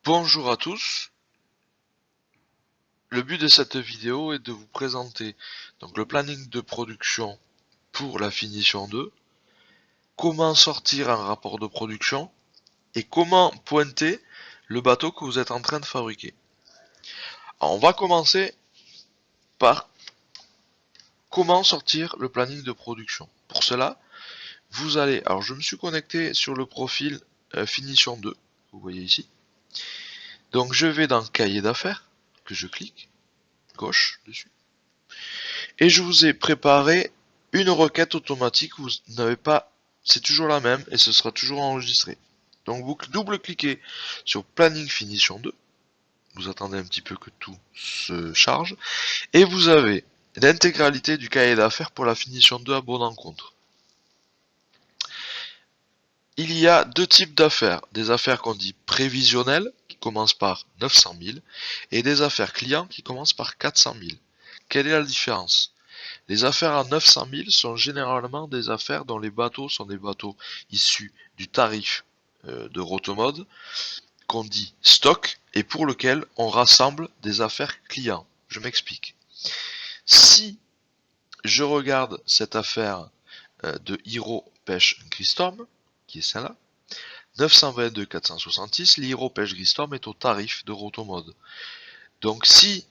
Bonjour à tous, le but de cette vidéo est de vous présenter donc le planning de production pour la finition 2, comment sortir un rapport de production et comment pointer le bateau que vous êtes en train de fabriquer. Alors, on va commencer par comment sortir le planning de production. Pour cela, vous allez, alors je me suis connecté sur le profil finition 2, vous voyez ici. Donc je vais dans cahier d'affaires, que je clique, gauche dessus. Et je vous ai préparé une requête automatique, vous n'avez pas, c'est toujours la même et ce sera toujours enregistré. Donc vous double-cliquez sur Planning Finition 2, vous attendez un petit peu que tout se charge, et vous avez l'intégralité du cahier d'affaires pour la finition 2 à bon encontre. Il y a deux types d'affaires, des affaires qu'on dit prévisionnelles, qui commencent par 900 000, et des affaires clients qui commencent par 400 000. Quelle est la différence ? Les affaires à 900 000 sont généralement des affaires dont les bateaux sont des bateaux issus du tarif de Rotomode, qu'on dit stock, et pour lequel on rassemble des affaires clients. Je m'explique. Si je regarde cette affaire de Hero Pêche Gristorm, qui est celle-là, 922 466, l'Hero Pêche Gristorm est au tarif de Rotomode. Donc si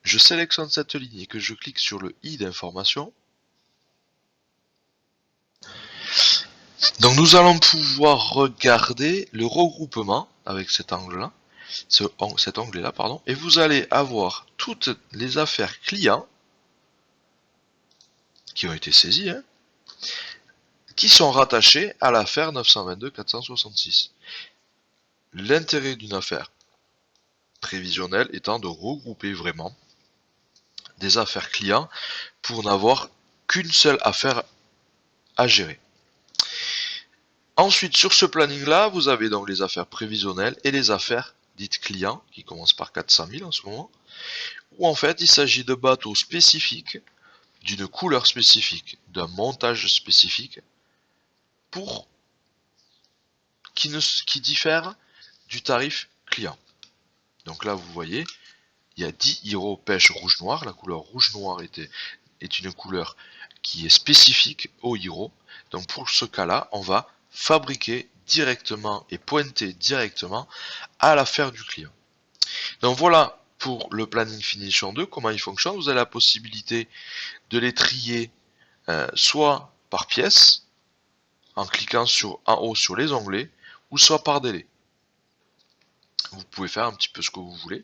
je sélectionne cette ligne et que je clique sur le i d'information, donc nous allons pouvoir regarder le regroupement avec cet angle-là, cet onglet-là, pardon, et vous allez avoir toutes les affaires clients qui ont été saisies, qui sont rattachées à l'affaire 922 466. L'intérêt d'une affaire prévisionnelle étant de regrouper vraiment des affaires clients pour n'avoir qu'une seule affaire à gérer. Ensuite, sur ce planning-là, vous avez donc les affaires prévisionnelles et les affaires dites clients, qui commencent par 400 000 en ce moment, où en fait il s'agit de bateaux spécifiques, d'une couleur spécifique, d'un montage spécifique, pour qui diffère du tarif client. Donc là, vous voyez, il y a 10 Hero pêche rouge-noir. La couleur rouge-noir est une couleur qui est spécifique au Hero. Donc pour ce cas-là, on va fabriquer directement et pointer directement à l'affaire du client. Donc voilà pour le planning finition 2, comment il fonctionne. Vous avez la possibilité de les trier soit par pièce, en cliquant en haut sur les onglets, ou soit par délai. Vous pouvez faire un petit peu ce que vous voulez.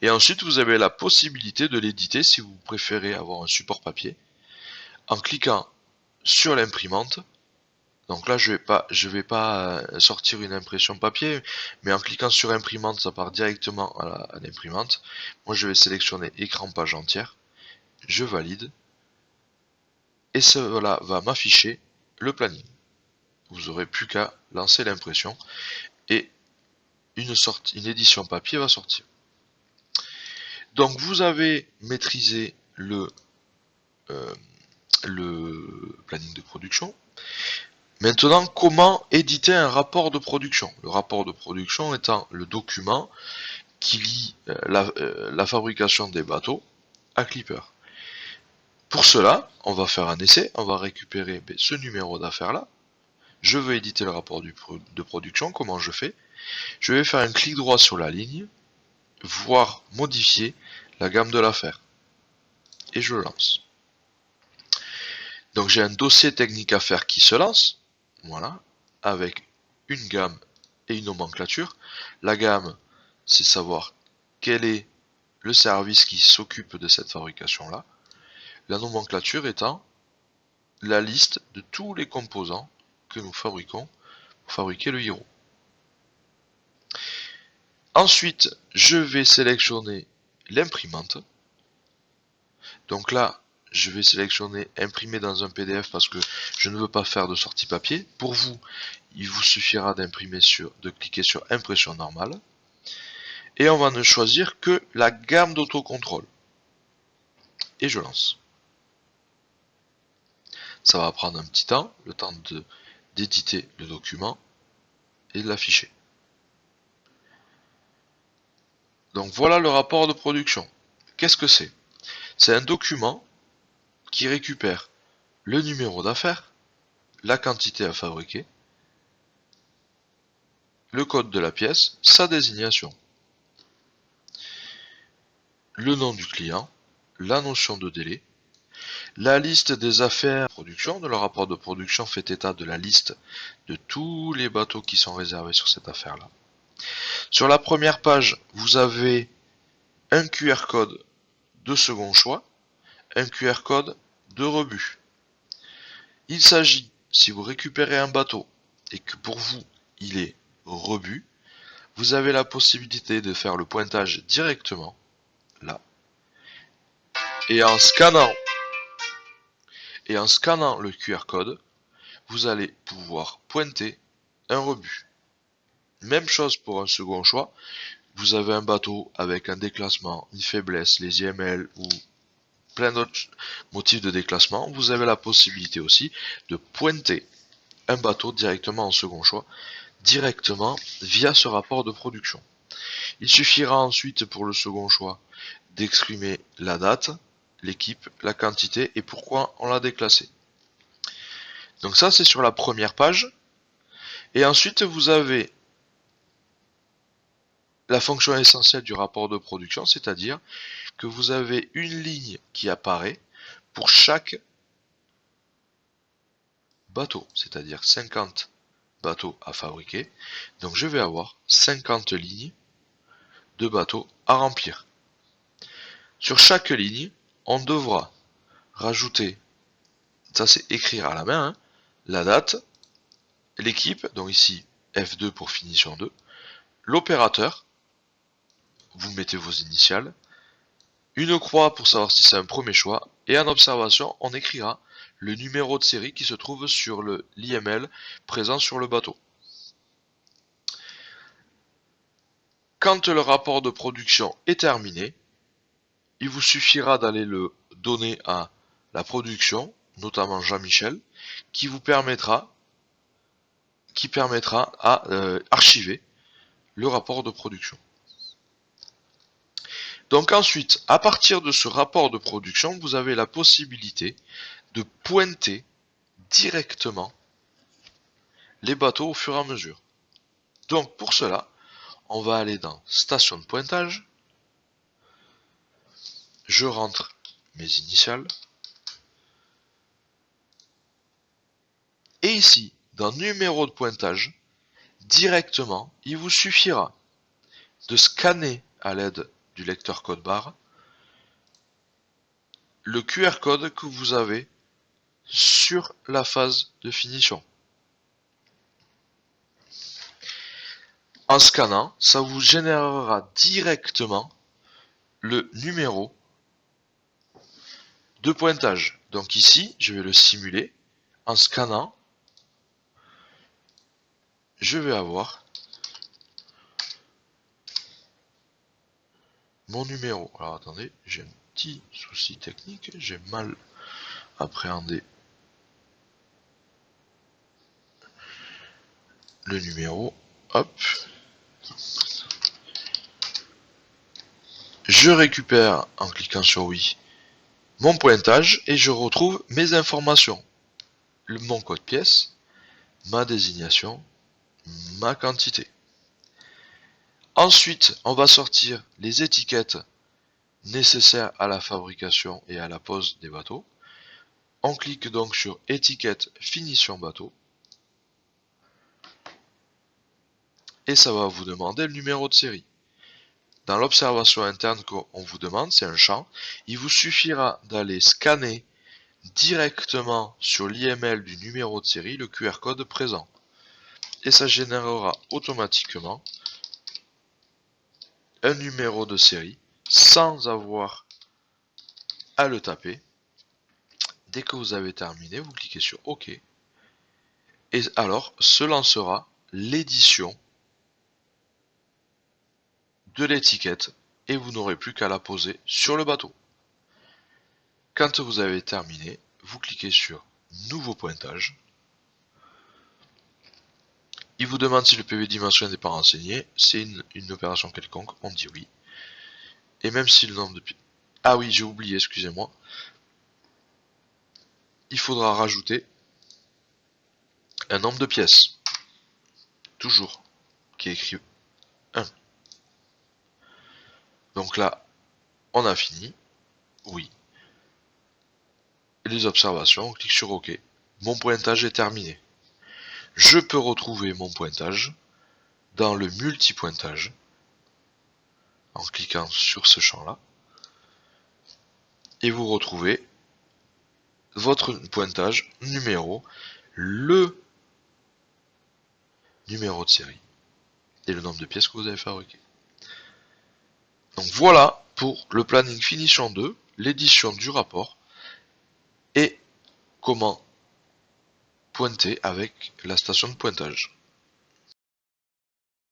Et ensuite, vous avez la possibilité de l'éditer si vous préférez avoir un support papier, en cliquant sur l'imprimante. Donc là, je vais pas sortir une impression papier, mais en cliquant sur imprimante, ça part directement à l'imprimante. Moi, je vais sélectionner écran page entière. Je valide. Et cela va m'afficher le planning. Vous aurez plus qu'à lancer l'impression et une édition papier va sortir. Donc vous avez maîtrisé le planning de production. Maintenant, comment éditer un rapport de production? Le rapport de production étant le document qui lie la fabrication des bateaux à Clipper. Pour cela, on va faire un essai, on va récupérer ce numéro d'affaire là. Je veux éditer le rapport de production, comment je fais? Je vais faire un clic droit sur la ligne, voire modifier la gamme de l'affaire. Et je lance. Donc j'ai un dossier technique affaires qui se lance, voilà, avec une gamme et une nomenclature. La gamme, c'est savoir quel est le service qui s'occupe de cette fabrication-là. La nomenclature étant la liste de tous les composants que nous fabriquons pour fabriquer le Hero. Ensuite, je vais sélectionner l'imprimante. Donc là, je vais sélectionner imprimer dans un PDF parce que je ne veux pas faire de sortie papier. Pour vous, il vous suffira de cliquer sur impression normale. Et on va ne choisir que la gamme d'autocontrôle. Et je lance. Ça va prendre un petit temps, le temps d'éditer le document et de l'afficher. Donc voilà le rapport de production. Qu'est-ce que c'est? C'est un document qui récupère le numéro d'affaires, la quantité à fabriquer, le code de la pièce, sa désignation, le nom du client, la notion de délai, la liste des affaires de production. De le rapport de production fait état de la liste de tous les bateaux qui sont réservés sur cette affaire-là. Sur la première page, vous avez un QR code de second choix, un QR code de rebut. Il s'agit, si vous récupérez un bateau et que pour vous il est rebut, vous avez la possibilité de faire le pointage directement là. Et en scannant le QR code, vous allez pouvoir pointer un rebut. Même chose pour un second choix. Vous avez un bateau avec un déclassement, une faiblesse, les IML ou plein d'autres motifs de déclassement. Vous avez la possibilité aussi de pointer un bateau directement en second choix, directement via ce rapport de production. Il suffira ensuite pour le second choix d'exprimer la date, l'équipe, la quantité et pourquoi on l'a déclassé. Donc ça c'est sur la première page. Et ensuite vous avez la fonction essentielle du rapport de production, c'est-à-dire que vous avez une ligne qui apparaît pour chaque bateau, c'est-à-dire 50 bateaux à fabriquer. Donc je vais avoir 50 lignes de bateaux à remplir. Sur chaque ligne, on devra rajouter, ça c'est écrire à la main, hein, la date, l'équipe, donc ici F2 pour finition 2, l'opérateur, vous mettez vos initiales, une croix pour savoir si c'est un premier choix, et en observation, on écrira le numéro de série qui se trouve sur l'IML présent sur le bateau. Quand le rapport de production est terminé, il vous suffira d'aller le donner à la production, notamment Jean-Michel, qui permettra à archiver le rapport de production. Donc ensuite, à partir de ce rapport de production, vous avez la possibilité de pointer directement les bateaux au fur et à mesure. Donc pour cela, on va aller dans station de pointage, je rentre mes initiales, et ici, dans numéro de pointage, directement, il vous suffira de scanner à l'aide du lecteur code barre le QR code que vous avez sur la phase de finition. En scannant, ça vous générera directement le numéro de pointage. Donc ici, je vais le simuler. En scannant, je vais avoir mon numéro. Alors attendez, j'ai un petit souci technique, j'ai mal appréhendé le numéro. Hop. Je récupère en cliquant sur oui mon pointage et je retrouve mes informations. Mon code pièce, ma désignation, ma quantité. Ensuite, on va sortir les étiquettes nécessaires à la fabrication et à la pose des bateaux. On clique donc sur étiquette finition bateau. Et ça va vous demander le numéro de série. Dans l'observation interne qu'on vous demande, c'est un champ. Il vous suffira d'aller scanner directement sur l'IML du numéro de série le QR code présent. Et ça générera automatiquement un numéro de série sans avoir à le taper. Dès que vous avez terminé, vous cliquez sur OK. Et alors se lancera l'édition de l'étiquette et vous n'aurez plus qu'à la poser sur le bateau. Quand vous avez terminé, vous cliquez sur Nouveau pointage. Il vous demande si le PV dimension n'est pas renseigné. C'est une opération quelconque, on dit oui. Et même si le nombre de pièces... Ah oui, j'ai oublié, excusez-moi. Il faudra rajouter un nombre de pièces. Toujours. Qui est écrit 1. Donc là, on a fini. Oui. Les observations, on clique sur OK. Mon pointage est terminé. Je peux retrouver mon pointage dans le multi-pointage en cliquant sur ce champ-là. Et vous retrouvez votre pointage numéro, le numéro de série et le nombre de pièces que vous avez fabriquées. Donc voilà pour le planning finition 2, l'édition du rapport et comment pointer avec la station de pointage.